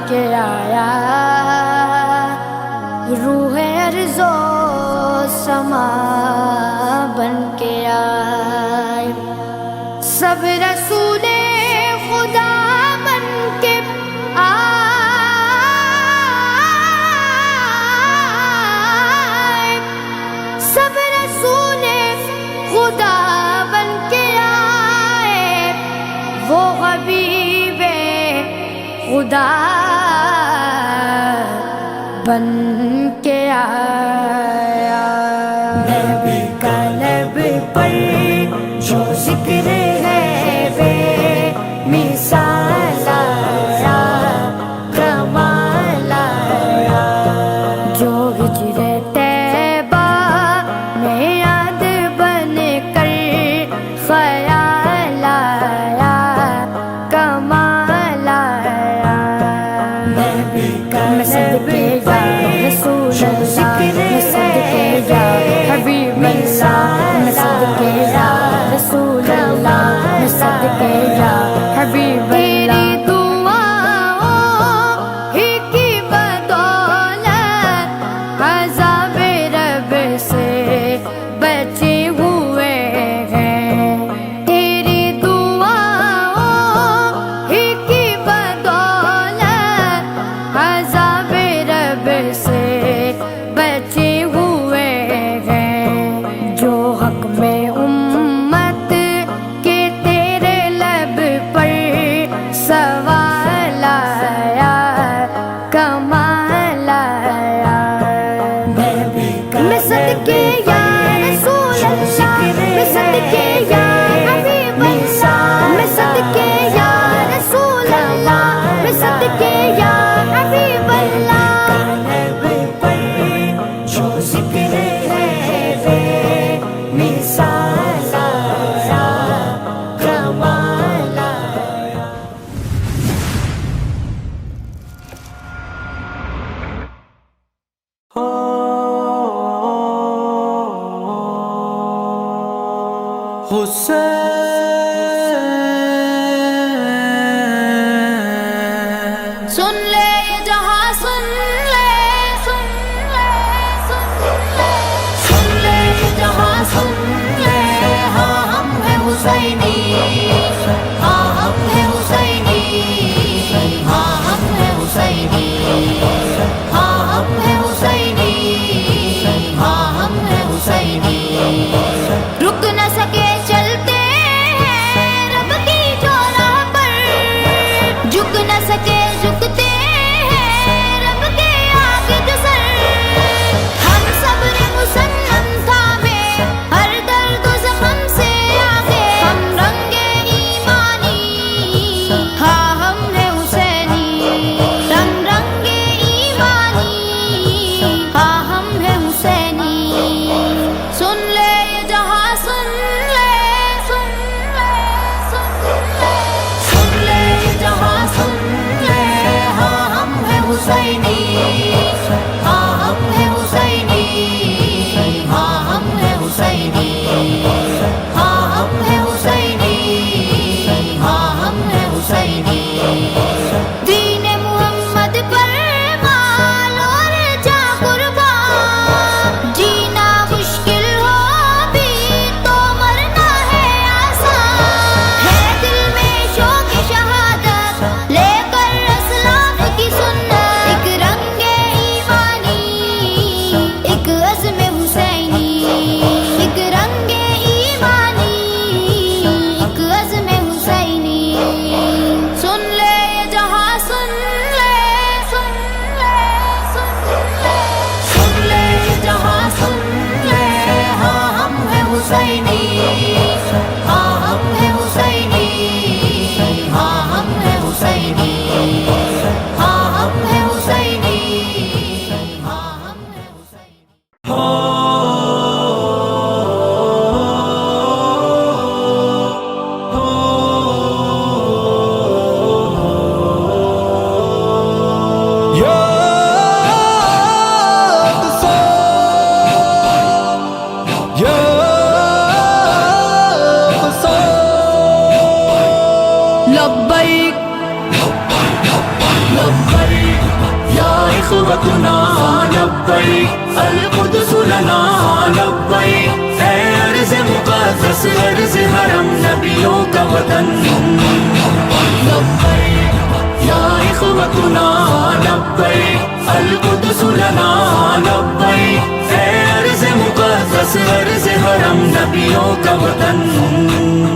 کے آیا، روح ارض و سما بن کے آئے، سب رسول خدا بن کے آئے، سب رسول خدا بن کے آئے، وہ حبیب خدا بن کے آیا۔ نبی کا لب پر جو ذکر ہے بے مثال آیا، کمال آیا، جو ہجر طیبہ میں یاد بن کر خیال آیا، کمال آیا۔ نبی کا لب پر رسول اللہ، میں صدقے یا حبیب اللہ، میں صدقے یا رسول اللہ، میں صدقے یا حبیب اللہ۔ تیری دعاؤں ہی کی بدولت عذاب رب سے بچے ہوئے ہیں، تیری دعاؤں ہی کی بدولت عذاب رب سے بچے ہوئے ہیں، جو حق میں امت کے تیرے لب پر سوال آیا، کمال آیا۔ میں صدقے یا رسول اللہ، میں صدقے یا حبیب اللہ، میں صدقے یا رسول اللہ، میں صدقے یا حبیب اللہ۔ جو ذکر ہے بے مثال آیا، کمال آیا۔ سن لے یہ جہاں، سن لے، سن لے، سن لے، سن لے یہ جہاں، سن لے، ہاں ہم ہیں حسینی، ہاں ہم ہیں حسینی، ہاں ہم ہیں حسینی، ہاں ہم ہیں حسینی، ہاں ہم ہیں حسینی۔ رک نہ سکے چلتے ہیں رب کی جو راہ پر، جھک نہ سکے جھکتے ہیں رب کے آگے جو سر، ہم صبر مسلم تھامے ہر درد و زخم سے آگے، ہم رنگے ایمانی، ہاں ہم إخوتنا لبيك القدس لنا لبيك اے ارض مقدس ارض حرم نبیوں کا وطن لبيك یا إخوتنا لبيك القدس لنا لبيك اے ارض مقدس ارض حرم نبیوں کا وطن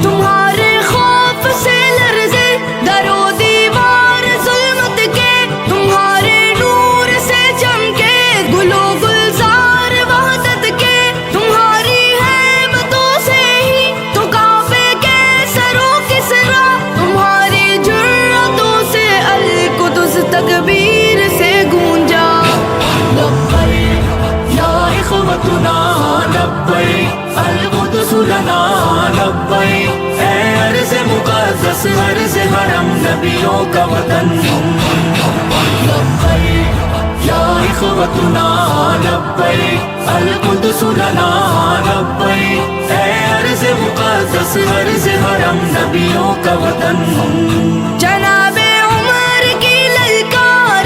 تمہارے خوف سے لرزے در و دیوار ظلمت کے تمہارے نور سے چمکے گل و گلزار وحدت کے تمہاری ہیبتوں سے ہی تو کعبے کے سرو کسرا تمہاری جرأتوں سے القدس تکبیر سے گونجا لبيك یا إخوتنا لبيك القدس لنا لبيك اے ارض مقدس ارض حرم نبیوں کا وطن لبيك یا إخوتنا لبيك القدس لنا لبيك اے ارض مقدس ارض حرم نبیوں کا وطن جناب عمر کی للکار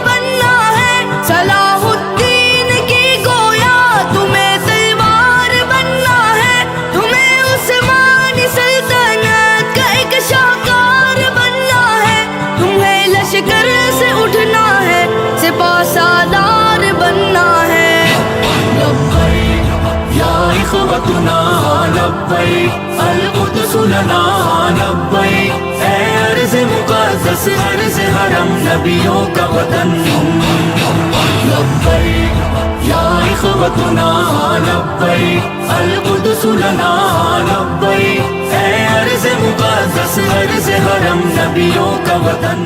بننا ہے صلاح الدین کی گویا تمہیں تلوار بننا ہے تمہیں عثمانی سلطنت کا ایک شاہکار بننا ہے تمہیں لشکر سے اٹھنا ہے سپاہ سالار بننا ہے لبيك یا إخوتنا لبيك القدس لنا لبيك اے ارض مقدس ارض حرم نبیوں کا وطن لبيك یا إخوتنا لبيك القدس لنا لبيك اے ارض مقدس ارض حرم نبیوں کا وطن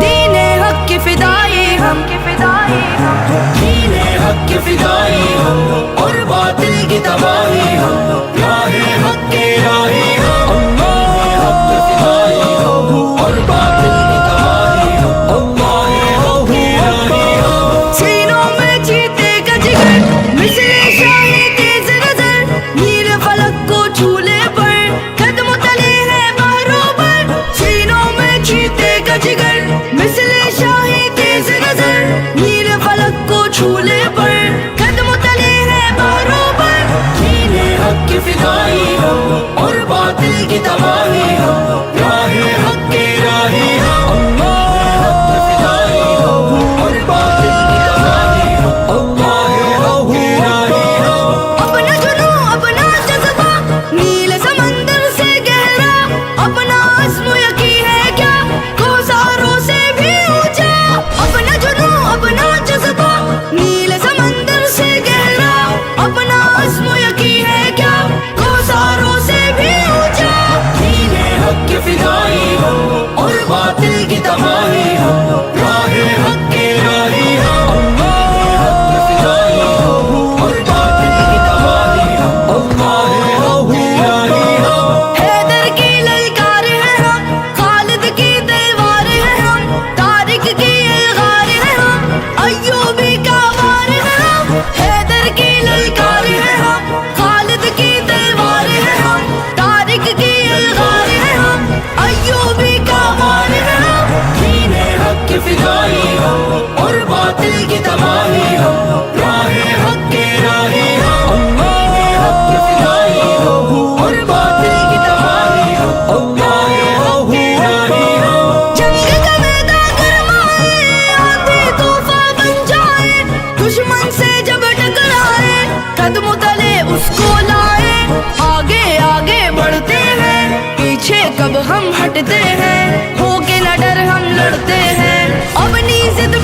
دین حق کے فدائی ہم دین حق کے فدائی ہم اور باطل کی تباہی ہم راہ حق کے راہی ہم دین حق کے فدائی ہم اور باطل کی تباہی ہم راہ حق کے راہی ہم سینوں میں چیتے کا جگر مثل شاہی تیز نظر میر فلک کو چھولے پر قدم تلے ہے بحروں پر سینوں میں چیتے کا جگر مثل شاہی تیز نظر میر فلک کو چھولے پر قدم تلے ہے بحروں پر دین حق کے فدائی ہم اور باطل کی تباہی ہم راہ حق کے راہی ہم دین حق کے فدائی ہم اور باطل کی تباہی ہم راہ حق کے راہی ہم اپنا جنو اپنا جذبہ نیل سمندر سے گہرا اپنا عزم یقین ہے کیا کوثروں سے بھی اونچا اپنا جنو اپنا جذبہ نیل سمندر سے گہرا اپنا عزم یقین ہے کیا کوثروں سے بھی اونچا دین حق کے فدائی ہم اور باطل کی تباہی ہم راہ حق کے راہی ہم دین حق کے فدائی ہم اور باطل کی تباہی ہم راہ حق کے راہی ہم حیدر کی للکار ہے ہم خالد کی تلوار ہے ہم طارق کی الغار ہے ہم ایوبی کا وار ہے ہم حیدر کی للکار ہے ہم خالد کی تلوار ہے ہم طارق کی الغار ہے ہم ایوبی کا وار ہے ہم دین حق کے فدائی ہم اور باطل کی تباہی ہم راہ حق کے راہی ہم دین حق کے فدائی ہم اور باطل کی تباہی ہم راہ حق کے راہی ہم جنگ کا میدان گرمائے آندھی طوفان بن جائے دشمن سے جب ٹکرائے قدم تلے اس کو لائے آگے آگے بڑھتے ہیں پیچھے کب ہم ہٹتے ہیں ہو کے نہ ڈر ہم لڑتے ہیں اپنی ضد